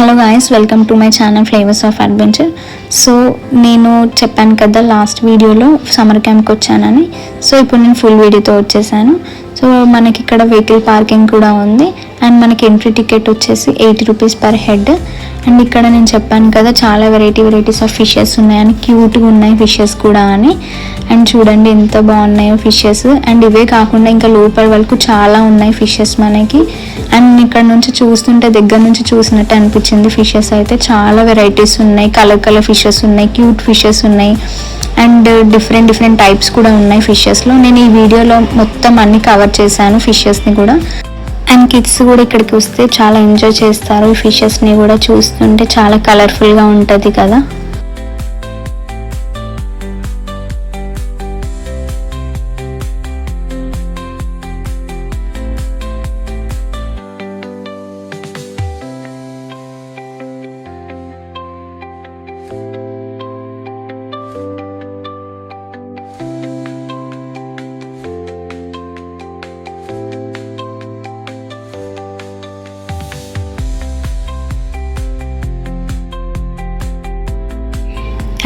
Hello guys, welcome to my channel flavours of adventure. So నేను చెప్పాను కదా last వీడియోలో సమ్మర్ క్యాంప్కి వచ్చానని. సో ఇప్పుడు నేను ఫుల్ వీడియోతో వచ్చేసాను. సో మనకి ఇక్కడ వెహికల్ పార్కింగ్ కూడా ఉంది అండ్ మనకి ఎంట్రీ టికెట్ వచ్చేసి 80 రూపీస్ పర్ హెడ్. అండ్ ఇక్కడ నేను చెప్పాను కదా చాలా వెరైటీస్ ఆఫ్ ఫిషెస్ ఉన్నాయని, క్యూట్గా ఉన్నాయి ఫిషెస్ కూడా అని. అండ్ చూడండి ఎంత బాగున్నాయో ఫిషెస్. అండ్ ఇవే కాకుండా ఇంకా లోపల వరకు చాలా ఉన్నాయి ఫిషెస్ మనకి. అండ్ ఇక్కడ నుంచి చూస్తుంటే దగ్గర నుంచి చూసినట్టు అనిపించింది. ఫిషెస్ అయితే చాలా వెరైటీస్ ఉన్నాయి, కలర్ ఫిషెస్ ఉన్నాయి, క్యూట్ ఫిషెస్ ఉన్నాయి అండ్ డిఫరెంట్ టైప్స్ కూడా ఉన్నాయి ఫిషెస్లో. నేను ఈ వీడియోలో మొత్తం అన్ని కవర్ చేశాను ఫిషెస్ని కూడా. అండ్ కిడ్స్ కూడా ఇక్కడికి వస్తే చాలా ఎంజాయ్ చేస్తారు. ఈ ఫిషెస్ని కూడా చూస్తుంటే చాలా కలర్ఫుల్గా ఉంటుంది కదా.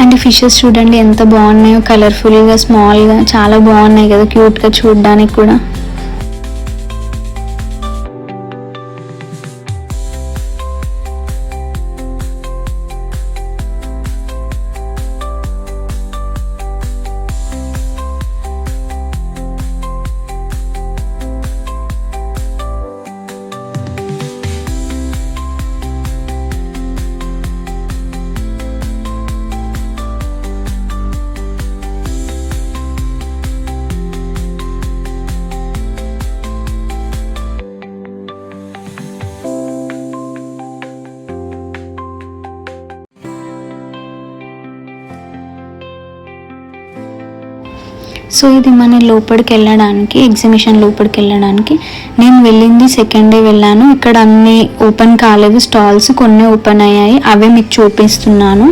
అండ్ ఫిషెస్ చూడండి ఎంత బాగున్నాయో, కలర్ఫుల్గా, స్మాల్గా, చాలా బాగున్నాయి కదా, క్యూట్గా చూడడానికి కూడా. సో ఇది మన లోపలికి వెళ్ళడానికి, ఎగ్జిబిషన్ లోపలికి వెళ్ళడానికి నేను వెళ్ళింది సెకండ్ డే వెళ్ళాను. ఇక్కడ అన్ని ఓపెన్ కాలేదు, స్టాల్స్ కొన్ని ఓపెన్ అయ్యాయి, అవే మీకు చూపిస్తున్నాను.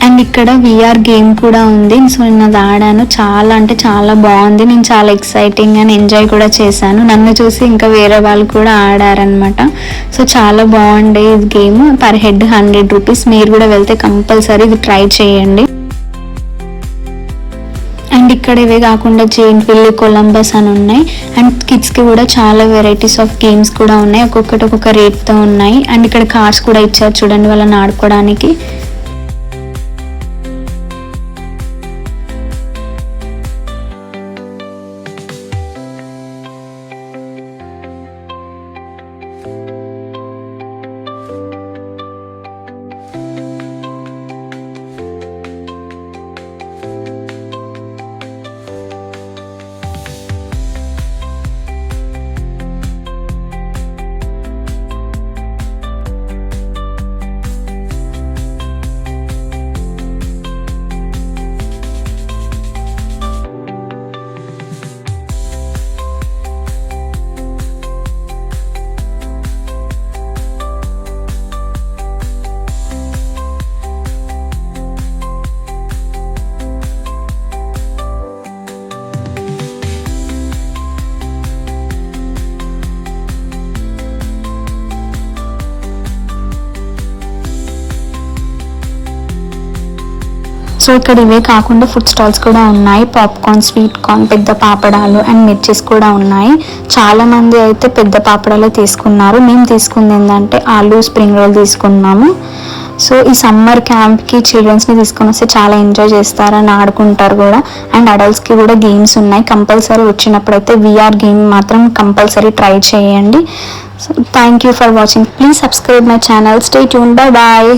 అండ్ ఇక్కడ విఆర్ గేమ్ కూడా ఉంది. సో నేను అది ఆడాను, చాలా అంటే చాలా బాగుంది. నేను చాలా ఎక్సైటింగ్ అని ఎంజాయ్ కూడా చేశాను. నన్ను చూసి ఇంకా వేరే వాళ్ళు కూడా ఆడారనమాట. సో చాలా బాగుండే ఇది గేమ్. Per head 100 rupees. మీరు కూడా వెళ్తే కంపల్సరీ ఇది ట్రై చేయండి. అండ్ ఇక్కడ ఇవే కాకుండా జైంట్ వీల్, కొలంబస్ అని ఉన్నాయి. అండ్ కిడ్స్కి కూడా చాలా వెరైటీస్ ఆఫ్ గేమ్స్ కూడా ఉన్నాయి. ఒక్కొక్కటి ఒక్కొక్క రేట్తో ఉన్నాయి. అండ్ ఇక్కడ కార్డ్స్ కూడా ఇచ్చారు చూడండి వాళ్ళని ఆడుకోవడానికి. సో ఇక్కడ ఇవే కాకుండా ఫుడ్ స్టాల్స్ కూడా ఉన్నాయి. పాప్కార్న్, స్వీట్ కార్న్, పెద్ద పాపడాలు అండ్ మిర్చెస్ కూడా ఉన్నాయి. చాలా మంది అయితే పెద్ద పాపడాలే తీసుకున్నారు. మేము తీసుకుంది ఏంటంటే ఆలూ స్ప్రింగ్ రోల్ తీసుకున్నాము. సో ఈ సమ్మర్ క్యాంప్కి చిల్డ్రన్స్ని తీసుకొని వస్తే చాలా ఎంజాయ్ చేస్తారని ఆడుకుంటారు కూడా. అండ్ అడల్ట్స్కి కూడా గేమ్స్ ఉన్నాయి. కంపల్సరీ వచ్చినప్పుడైతే విఆర్ గేమ్ మాత్రం కంపల్సరీ ట్రై చేయండి. So thank you for watching. Please subscribe my channel. Stay tune. Bye bye.